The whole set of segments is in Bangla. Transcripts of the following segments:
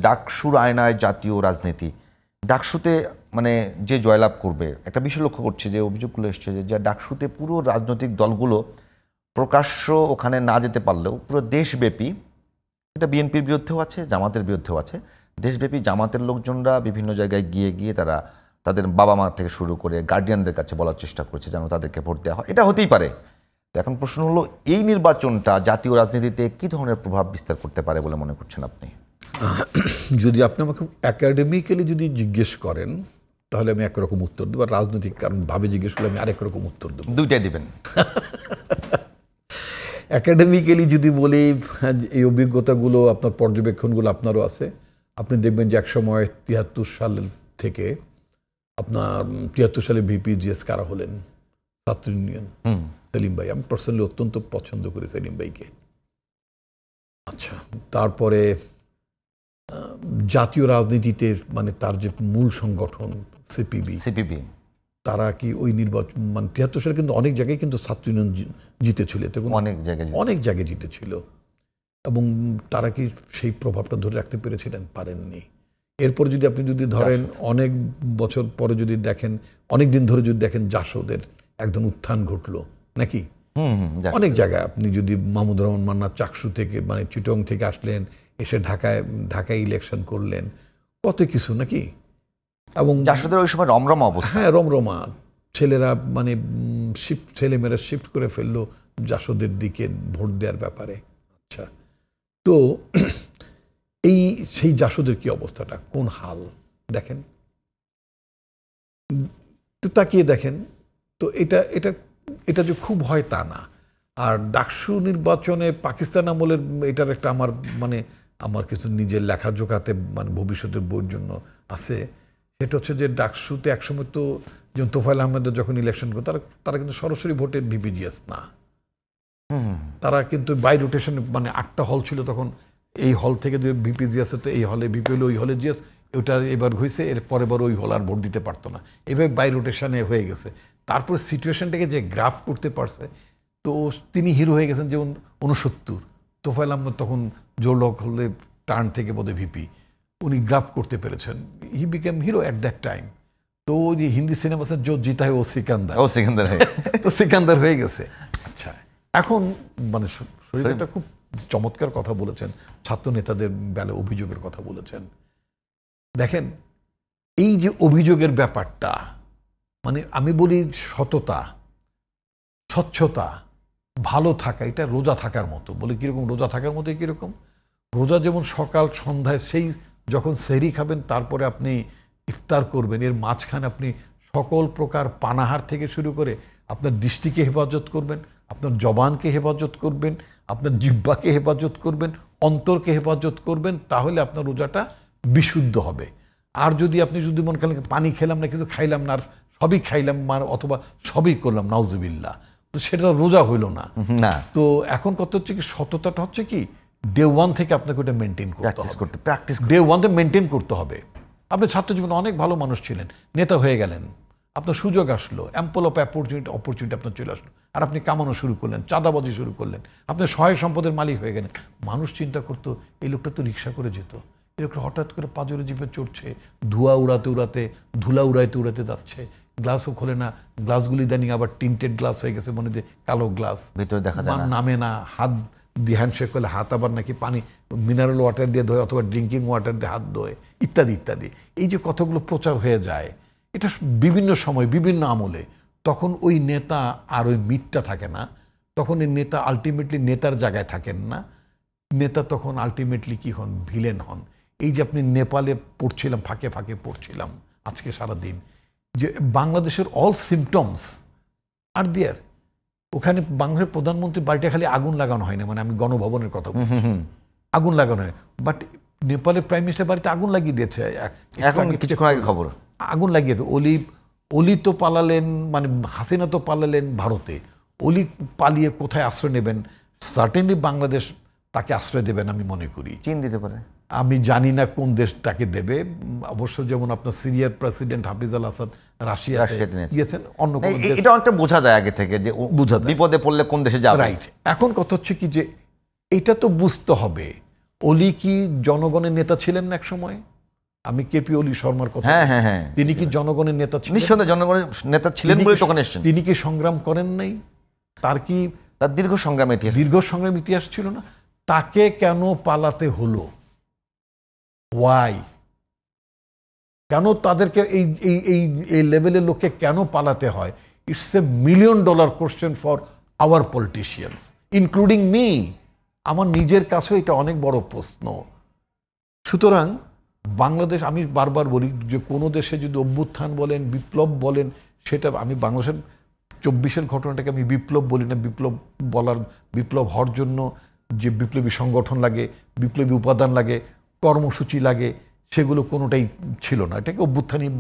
ডাকসুর আয়নায় জাতীয় রাজনীতি, ডাকসুতে মানে যে জয়লাভ করবে, একটা বিষয় লক্ষ্য করছে যে অভিযোগগুলো এসছে যে ডাকসুতে পুরো রাজনৈতিক দলগুলো প্রকাশ্য ওখানে না যেতে পারলেও পুরো দেশব্যাপী, এটা বিএনপির বিরুদ্ধেও আছে, জামাতের বিরুদ্ধেও আছে, দেশব্যাপী জামাতের লোকজনরা বিভিন্ন জায়গায় গিয়ে গিয়ে তারা তাদের বাবা মা থেকে শুরু করে গার্ডিয়ানদের কাছে বলার চেষ্টা করছে যেন তাদেরকে ভোট দেওয়া হয়। এটা হতেই পারে। এখন প্রশ্ন হলো, এই নির্বাচনটা জাতীয় রাজনীতিতে কী ধরনের প্রভাব বিস্তার করতে পারে বলে মনে করছেন আপনি? যদি আপনি আমাকে একাডেমিক্যালি যদি জিজ্ঞেস করেন তাহলে আমি একরকম উত্তর দেবো, আর রাজনৈতিক কারণভাবে জিজ্ঞেস করলে আমি আরেক রকম উত্তর দেবো। দুইটাই দিবেন? একাডেমিক্যালি যদি বলি, এই অভিজ্ঞতাগুলো আপনার পর্যবেক্ষণগুলো আপনারও আছে। আপনি দেখবেন যে একসময় ৭৩ সাল থেকে আপনার ৭৩ সালে ভিপিজিএস কারা হলেন? ছাত্র ইউনিয়ন, সেলিম ভাই। আমি পার্সোনালি অত্যন্ত পছন্দ করি সেলিম ভাইকে। আচ্ছা, তারপরে জাতীয় রাজনীতিতে মানে তার যে মূল সংগঠন সিপিবি, তারা কি ওই নির্বাচন মানে ৭৩ সালে কিন্তু অনেক জায়গায় কিন্তু ছাত্র ইউনিয়ন জিতেছিল, অনেক জায়গায় জিতেছিল, এবং তারা কি সেই প্রভাবটা ধরে রাখতে পেরেছিলেন? পারেননি। এরপর যদি আপনি যদি ধরেন অনেক বছর পরে যদি দেখেন, অনেক দিন ধরে যদি দেখেন, জাসদের একদম উত্থান ঘটলো নাকি অনেক জায়গায়। আপনি যদি মাহমুদুর রহমান মান্না চাকসু থেকে মানে চিটং থেকে আসলেন, এসে ঢাকায় ইলেকশন করলেন, কত কিছু নাকি। এবং জাসদের ওই সময় রমরমা অবস্থা। হ্যাঁ, রমরমা। ছেলেরা মানে ছেলেমেয়েরা শিফট করে ফেললো জাসদের দিকে ভোট দেওয়ার ব্যাপারে। আচ্ছা, তো সেই জাসদের কি অবস্থাটা, কোন হাল দেখেন তো, তাকিয়ে দেখেন তো। এটা যে খুব হয় তা না। আর ডাকসু নির্বাচনে পাকিস্তান আমলের এটার একটা আমার কিছু নিজের লেখাজোখাতে মানে ভবিষ্যতের বইয়ের জন্য আছে। সেটা হচ্ছে যে ডাকসুতে একসময় তো যেমন তোফায়েল আহমেদের যখন ইলেকশন করে, তারা কিন্তু সরাসরি ভোটে ভিপিজিএস না, তারা কিন্তু বাই রোটেশন, মানে 8টা হল ছিল তখন। এই হল থেকে যে ভিপিজিএস হতো, এই হলে ভিপি হলে ওই হলে জিএস, ওটা এবার হয়েছে, এর পরের বার ওই হল আর ভোট দিতে পারতো না। এভাবে বাই রোটেশনে হয়ে গেছে। তারপর সিচুয়েশনটাকে যে গ্রাফ করতে পারছে, তো তিনি হিরো হয়ে গেছেন। যেমন 69 তোফায়েল আহমেদ তখন জোরলক হলে টার্ন থেকে বোধহয় ভিপি, উনি গ্রাফ করতে পেরেছেন। He became hero at that time. তো ওই যে হিন্দি সিনেমা আছে জো জিতা হয় ও সিকান্দার, তো সিকান্দার হয়ে গেছে। আচ্ছা, এখন মানে শরীরটা খুব চমৎকার কথা বলেছেন, ছাত্র নেতাদের বেলায় অভিযোগের কথা বলেছেন। দেখেন, এই যে অভিযোগের ব্যাপারটা, মানে আমি বলি সততা, স্বচ্ছতা, ভালো থাকা, এটা রোজা থাকার মতো। বলে কীরকম রোজা থাকার মতো? কীরকম রোজা? যেমন সকাল সন্ধ্যায় সেই যখন সেহরি খাবেন, তারপরে আপনি ইফতার করবেন, এর মাঝখানে আপনি সকল প্রকার পানাহার থেকে শুরু করে আপনার দৃষ্টিকে হেফাজত করবেন, আপনার জবানকে হেফাজত করবেন, আপনার জিহ্বাকে হেফাজত করবেন, অন্তরকে হেফাজত করবেন, তাহলে আপনার রোজাটা বিশুদ্ধ হবে। আর যদি আপনি যদি মনে করেন পানি খেলাম না, কিছু খাইলাম না, আর সবই খাইলাম অথবা সবই করলাম, নাউজুবিল্লাহ, তো সেটা রোজা হইল না। তো এখন কত হচ্ছে কি, সততাটা হচ্ছে কি ডে ওয়ান থেকে আপনাকে ওটা মেনটেন করতে হবে, ডে ওয়ানটা মেনটেন করতে হবে। আপনি ছাত্র জীবনে অনেক ভালো মানুষ ছিলেন, নেতা হয়ে গেলেন, আপনার সুযোগ আসলো, অ্যাম্পল অফ অপরচুনিটি আপনার চলে আসলো, আর আপনি কামানো শুরু করলেন, চাঁদাবাজি শুরু করলেন, আপনি সহায় সম্পদের মালিক হয়ে গেলেন। মানুষ চিন্তা করতো, এই লোকটা তো রিক্সা করে যেত, এই লোকটা হঠাৎ করে পাজরে জিপে চড়ছে, ধোঁয়া উড়াতে ধুলা উড়াইতে যাচ্ছে, গ্লাসও খোলে না, গ্লাসগুলি ইদানিং আবার টিন্টেড গ্লাস হয়ে গেছে, মনে যে কালো গ্লাস, ভিতরে দেখা যায় না, নামে না, হাত দিয়ে হ্যান্ডশেক করলে হাত আবার নাকি পানি মিনারেল ওয়াটার দিয়ে ধোয় অথবা ড্রিঙ্কিং ওয়াটার দিয়ে হাত ধোয়, ইত্যাদি ইত্যাদি। এই যে কথাগুলো প্রচার হয়ে যায়, এটা বিভিন্ন সময় বিভিন্ন আমলে, তখন ওই নেতা আর ওই মিথটা থাকে না, তখন এই নেতা আলটিমেটলি নেতার জায়গায় থাকেন না, নেতা তখন আলটিমেটলি কি হন, ভিলেন হন। এই যে আপনি নেপালে পড়ছিলাম, ফাঁকে ফাঁকে পড়ছিলাম আজকে সারাদিন, যে বাংলাদেশের অল সিমটমস আর দেয়ার। ওখানে বাংলাদেশের প্রধানমন্ত্রীর বাড়িটা খালি আগুন লাগানো হয় না, মানে আমি গণভবনের কথা বলছি, আগুন লাগানো হয়, বাট নেপালের প্রাইম মিনিস্টার বাড়িতে আগুন লাগিয়ে দিয়েছে। এখন কিছুক্ষণ আগে খবর, আগুন লাগিয়েছে। অলি তো পালালেন, মানে হাসিনা তো পালালেন ভারতে, অলি পালিয়ে কোথায় আশ্রয় নেবেন? সার্টেনলি বাংলাদেশ তাকে আশ্রয় দেবেন আমি মনে করি। চীন দিতে পারে, আমি জানি না কোন দেশ তাকে দেবে। অবশ্য যেমন আপনার সিরিয়ার প্রেসিডেন্ট হাফিজ আল আসাদ রাশিয়াতে গিয়েছেন, অন্য এটা অনেকটা বোঝা যায় আগে থেকে যে বিপদে পড়লে কোন দেশে যাবে। রাইট। এখন কথা হচ্ছে কি যে এটা তো বুঝতে হবে, অলি কি জনগণের নেতা ছিলেন না এক সময়? আমি কেপি অলি শর্মার কথা, হ্যাঁ, তিনি কি জনগণের নেতা ছিলেন? নিঃসন্দেহে জনগণের নেতা ছিলেন বলে তখন এসছেন। তিনি কি সংগ্রাম করেন নাই? তার কি তার দীর্ঘ সংগ্রামের ইতিহাস, দীর্ঘ সংগ্রাম ইতিহাস ছিল না? তাকে কেন পালাতে হলো? ওয়াই? কেন তাদেরকে এই এই এই এই লেভেলের লোককে কেন পালাতে হয়? It's a $1 million question for our politicians, including me. আমার নিজের কাছেও এটা অনেক বড় প্রশ্ন। সুতরাং বাংলাদেশ, আমি বারবার বলি যে কোনো দেশে যদি অভ্যুত্থান বলেন, বিপ্লব বলেন, সেটা আমি বাংলাদেশের 24-এর ঘটনাটাকে আমি বিপ্লব বলি না। বিপ্লব হওয়ার জন্য যে বিপ্লবী সংগঠন লাগে, বিপ্লবী উপাদান লাগে, কর্মসূচি লাগে, সেগুলো কোনোটাই ছিল না। এটাকে অভ্যুত্থানই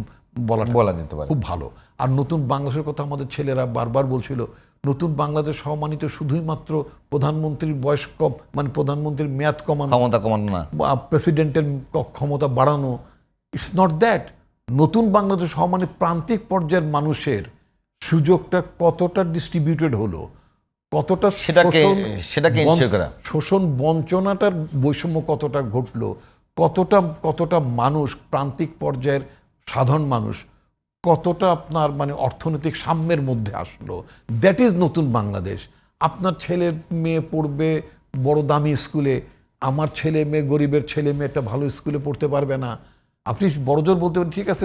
বলা যেতে পারে। খুব ভালো। আর নতুন বাংলাদেশের কথা আমাদের ছেলেরা বারবার বলছিল, নতুন বাংলাদেশ সম্মানিত শুধুই মাত্র প্রধানমন্ত্রীর বয়স কম, মানে প্রধানমন্ত্রীর মেয়াদ কমানো, ক্ষমতা কমানো না, প্রেসিডেন্টের ক্ষমতা বাড়ানো। It's not that. নতুন বাংলাদেশ হওয়া মানে প্রান্তিক পর্যায়ের মানুষের সুযোগটা কতটা ডিস্ট্রিবিউটেড হলো, কতটা শোষণ বঞ্চনাটার বৈষম্য কতটা ঘটলো, কতটা মানুষ, প্রান্তিক পর্যায়ের সাধারণ মানুষ কতটা আপনার মানে অর্থনৈতিক সাম্যের মধ্যে আসলো। দ্যাট ইজ নতুন বাংলাদেশ। আপনার ছেলে মেয়ে পড়বে বড় দামি স্কুলে, আমার ছেলে মেয়ে, গরিবের ছেলে মেয়ে একটা ভালো স্কুলে পড়তে পারবে না। আপনি বড়জোর বলতে পারেন ঠিক আছে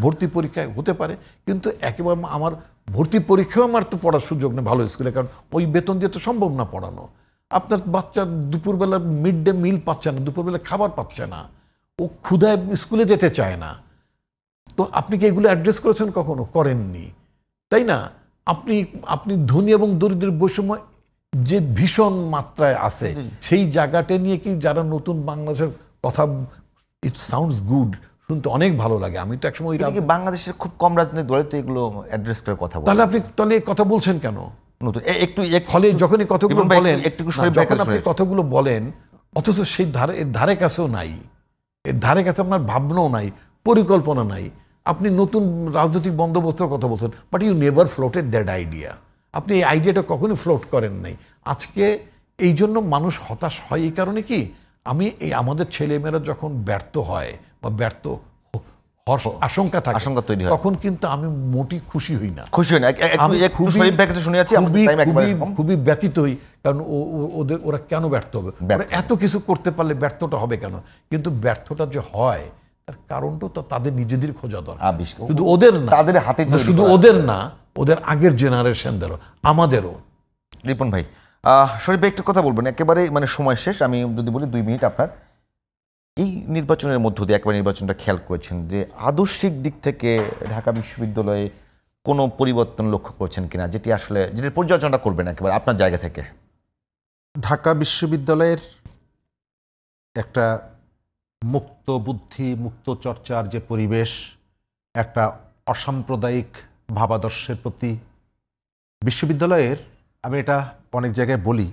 ভর্তি পরীক্ষায় হতে পারে, কিন্তু একেবারে আমার ভর্তি পরীক্ষাও আমার তো পড়ার সুযোগ নেই ভালো স্কুলে, কারণ ওই বেতন দিয়ে তো সম্ভব না পড়ানো। আপনার বাচ্চা দুপুরবেলা মিড ডে মিল পাচ্ছে না, দুপুরবেলা খাবার পাচ্ছে না, ও ক্ষুধায় স্কুলে যেতে চায় না। তো আপনি কি এগুলো অ্যাড্রেস করেছেন? কখনো করেননি, তাই না? আপনি ধনী এবং দরিদ্রের বৈষম্য যে ভীষণ মাত্রায় আছে, সেই জায়গাটা নিয়ে কি যারা নতুন বাংলাদেশের কথা, ইট সাউন্ডস গুড, শুনতে অনেক ভালো লাগে। আমি তো একসময় বাংলাদেশের খুব কম রাজনৈতিক দলে তো এগুলো অ্যাড্রেস করার কথা বলে। তাহলে আপনি কথা বলছেন কেন? একটু ফলে যখন এই কথাগুলো বলেন, যখন আপনি কথাগুলো বলেন, অথচ সেই ধারে কাছেও নাই, এর ধারে কাছে আপনার ভাবনাও নাই, পরিকল্পনা নাই। আপনি নতুন রাজনৈতিক বন্দোবস্তের কথা বলছেন, but you never floated that idea. আপনি এই আইডিয়াটা কখনোই ফ্লোট করেন নাই। আজকে এই জন্য মানুষ হতাশ হয়। এই কারণে কি, আমাদের ছেলেমেয়েরা যখন ব্যর্থ হয় বা ব্যর্থ আশঙ্কা তৈরি হয়, তখন কিন্তু আমি মোটি খুশি হই না, খুবই ব্যথিত হই। কারণ ওরা কেন ব্যর্থ হবে? ওরা এত কিছু করতে পারলে ব্যর্থটা হবে কেন? কিন্তু ব্যর্থটা যে হয় তার কারণটা তো তাদের নিজেদের খোঁজা দরকার, শুধু ওদের না, তাদের হাতে, শুধু ওদের না, ওদের আগের জেনারেশনদেরও, আমাদেরও। রিপন ভাই, শরীফ ভাই একটু কথা বলবেন, একেবারে মানে সময় শেষ, আমি যদি বলি 2 মিনিট আপনার। এই নির্বাচনের মধ্য দিয়ে একবার নির্বাচনটা খেয়াল করেছেন যে আদর্শিক দিক থেকে ঢাকা বিশ্ববিদ্যালয়ে কোনো পরিবর্তন লক্ষ্য করছেন কিনা, যেটার পর্যালোচনা করবেন একেবারে আপনার জায়গা থেকে? ঢাকা বিশ্ববিদ্যালয়ের একটা মুক্ত বুদ্ধি, মুক্ত চর্চার যে পরিবেশ, একটা অসাম্প্রদায়িক ভাবাদর্শের প্রতি বিশ্ববিদ্যালয়ের, আমি এটা অনেক জায়গায় বলি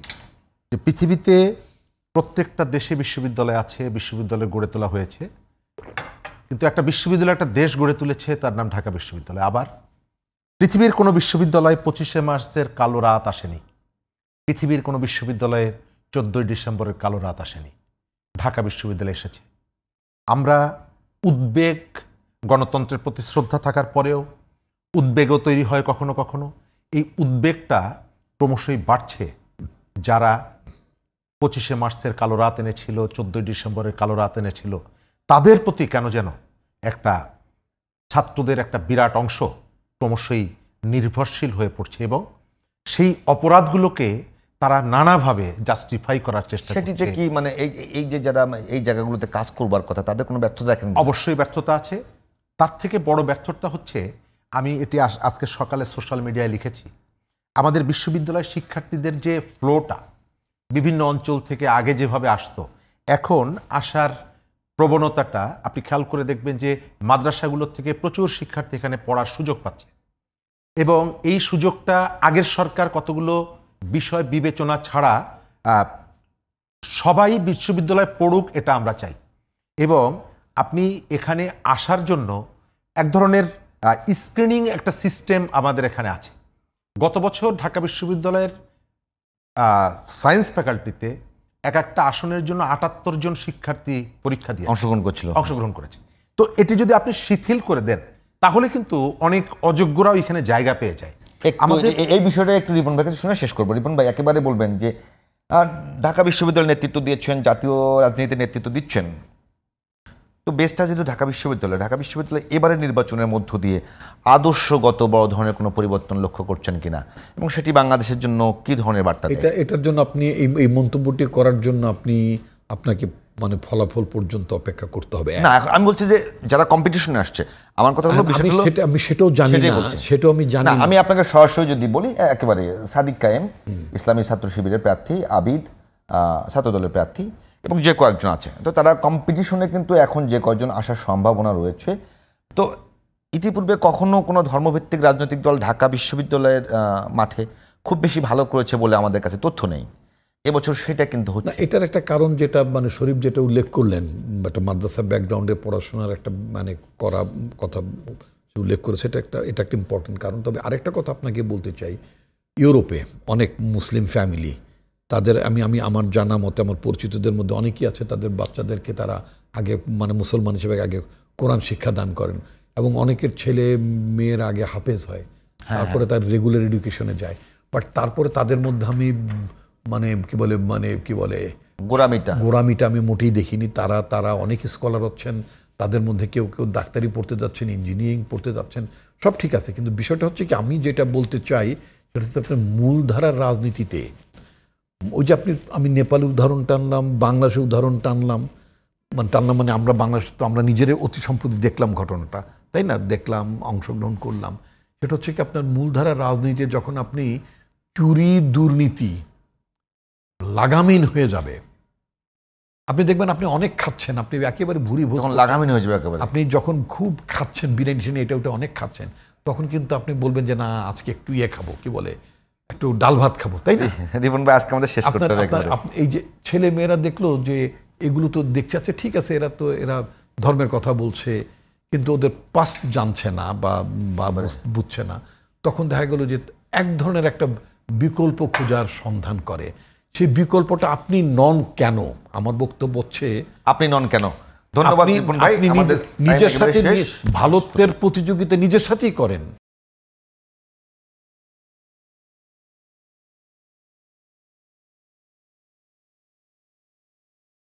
যে পৃথিবীতে প্রত্যেকটা দেশে বিশ্ববিদ্যালয় আছে, বিশ্ববিদ্যালয় গড়ে তোলা হয়েছে, কিন্তু একটা বিশ্ববিদ্যালয় একটা দেশ গড়ে তুলেছে, তার নাম ঢাকা বিশ্ববিদ্যালয়। আবার পৃথিবীর কোনো বিশ্ববিদ্যালয় 25শে মার্চের কালো রাত আসেনি, পৃথিবীর কোনো বিশ্ববিদ্যালয়ে 14ই ডিসেম্বরের কালো রাত আসেনি, ঢাকা বিশ্ববিদ্যালয় এসেছে। আমরা উদ্বেগ, গণতন্ত্রের প্রতি শ্রদ্ধা থাকার পরেও উদ্বেগও তৈরি হয় কখনো কখনো। এই উদ্বেগটা ক্রমশই বাড়ছে। যারা 25শে মার্চের কালো রাত এনেছিল, 14ই ডিসেম্বরের কালো রাত এনেছিল, তাদের প্রতি কেন যেন একটা ছাত্রদের একটা বিরাট অংশ ক্রমশই নির্ভরশীল হয়ে পড়ছে, এবং সেই অপরাধগুলোকে তারা নানাভাবে জাস্টিফাই করার চেষ্টা করছে। সেটিতে কি মানে এই যে যারা এই জায়গাগুলোতে কাজ করবার কথা, তাদের কোনো ব্যর্থতা দেখেন? অবশ্যই ব্যর্থতা আছে। তার থেকে বড় ব্যর্থতা হচ্ছে, আমি এটি আজকে সকালে সোশ্যাল মিডিয়ায় লিখেছি, আমাদের বিশ্ববিদ্যালয়ের শিক্ষার্থীদের যে ফ্লোটা বিভিন্ন অঞ্চল থেকে আগে যেভাবে আসতো, এখন আসার প্রবণতাটা আপনি খেয়াল করে দেখবেন যে মাদ্রাসাগুলোর থেকে প্রচুর শিক্ষার্থী এখানে পড়ার সুযোগ পাচ্ছে, এবং এই সুযোগটা আগের সরকার কতগুলো বিষয় বিবেচনা ছাড়া সবাই বিশ্ববিদ্যালয়ে পড়ুক এটা আমরা চাই। এবং আপনি এখানে আসার জন্য এক ধরনের স্ক্রিনিং একটা সিস্টেম আমাদের এখানে আছে। গত বছর ঢাকা বিশ্ববিদ্যালয়ের সায়েন্স ফ্যাকাল্টিতে এক একটা আসনের জন্য 78 জন শিক্ষার্থী পরীক্ষা দিয়ে অংশগ্রহণ করেছে। তো এটি যদি আপনি শিথিল করে দেন তাহলে কিন্তু অনেক অযোগ্যরাও এখানে জায়গা পেয়ে যায়। আমাদের এই বিষয়টা একটু রিপন ভাই কাছে শুনে শেষ করবো। রিপন ভাই একেবারে বলবেন যে ঢাকা বিশ্ববিদ্যালয়ের নেতৃত্ব দিয়েছেন, জাতীয় রাজনীতির নেতৃত্ব দিচ্ছেন, তো বেস্টটা যেহেতু ঢাকা বিশ্ববিদ্যালয় এবারের নির্বাচনের মধ্য দিয়ে আদর্শগত বড় ধরনের কোনো পরিবর্তন লক্ষ্য করছেন কিনা, এবং সেটি বাংলাদেশের জন্য কি ধরনের বার্তা দেয়? এটার জন্য আপনি এই মন্তব্যটি করার জন্য আপনাকে মানে ফলাফল পর্যন্ত অপেক্ষা করতে হবে না। আমি বলছি যে যারা কম্পিটিশনে আসছে, আমার কথা হলো আমি সেটাও জানি না, সেটাও আমি জানি না। আমি আপনাকে সরাসরি যদি বলি, একেবারে সাদিক কায়েম ইসলামী ছাত্র শিবিরের প্রার্থী, আবিদ ছাত্রদলের প্রার্থী এবং যে কয়েকজন আছে, তো তারা কম্পিটিশনে কিন্তু এখন যে কয়েকজন আসার সম্ভাবনা রয়েছে। তো ইতিপূর্বে কখনো কোনো ধর্মভিত্তিক রাজনৈতিক দল ঢাকা বিশ্ববিদ্যালয়ের মাঠে খুব বেশি ভালো করেছে বলে আমাদের কাছে তথ্য নেই। এবছর সেটা কিন্তু হচ্ছে। এটার একটা কারণ যেটা মানে শরীফ যেটা উল্লেখ করলেন, একটা মাদ্রাসা ব্যাকগ্রাউন্ডে পড়াশোনার একটা মানে করা কথা উল্লেখ করেছে, এটা একটা ইম্পর্টেন্ট কারণ। তবে আরেকটা কথা আপনাকে বলতে চাই, ইউরোপে অনেক মুসলিম ফ্যামিলি, তাদের আমি আমার জানা মতে আমার পরিচিতদের মধ্যে অনেকেই আছে, তাদের বাচ্চাদেরকে তারা আগে মানে মুসলমান হিসেবে আগে কোরআন শিক্ষা দান করেন, এবং অনেকের ছেলে মেয়ের আগে হাফেজ হয়, তারপরে তার রেগুলার এডুকেশনে যায়। বাট তারপরে তাদের মধ্যে আমি মানে কি বলে গোড়ামিটা আমি মোটেই দেখিনি। তারা অনেক স্কলার হচ্ছেন, তাদের মধ্যে কেউ ডাক্তারি পড়তে যাচ্ছেন, ইঞ্জিনিয়ারিং পড়তে যাচ্ছেন, সব ঠিক আছে। কিন্তু বিষয়টা হচ্ছে কি, আমি যেটা বলতে চাই সেটা হচ্ছে আপনার মূলধারার রাজনীতিতে, ওই যে আমি নেপালের উদাহরণ টানলাম, বাংলাদেশের উদাহরণ টানলাম মানে আমরা বাংলাদেশ তো আমরা নিজেরাই অতি সম্প্রতি দেখলাম ঘটনাটা, তাই না? দেখলাম, অংশগ্রহণ করলাম। সেটা হচ্ছে কি, আপনার মূলধারার রাজনীতিতে যখন আপনি চুরি দুর্নীতি লাগামহীন হয়ে যাবে, আপনি দেখবেন আপনি অনেক খাচ্ছেন, আপনি একেবারে ভুরি ভোজ লাগামহীন হয়ে যাবে একেবারে। আপনি যখন খুব খাচ্ছেন, বিরিয়ানি টিরিয়ানি এটা ওটা অনেক খাচ্ছেন, তখন কিন্তু আপনি বলবেন যে না, আজকে একটু খাবো, কি বলে, একটু ডাল ভাত খাবো, তাই না? রিপন ভাই, আজকে আমাদের শেষ করতে হবে। এই যে ছেলে মেয়েরা দেখলো যে এগুলো তো দেখছে, আচ্ছা ঠিক আছে, এরা ধর্মের কথা বলছে, কিন্তু ওদের পাস্ট জানছে না বা বুঝছে না, তখন দেখা গেল যে এক ধরনের একটা বিকল্প খোঁজার সন্ধান করে। সেই বিকল্পটা আপনি নন কেন? আমার বক্তব্য হচ্ছে আপনি নন কেন। ধন্যবাদ রিপন ভাই। নিজের সাথে ভালোত্বের প্রতিযোগিতা নিজের সাথেই করেন।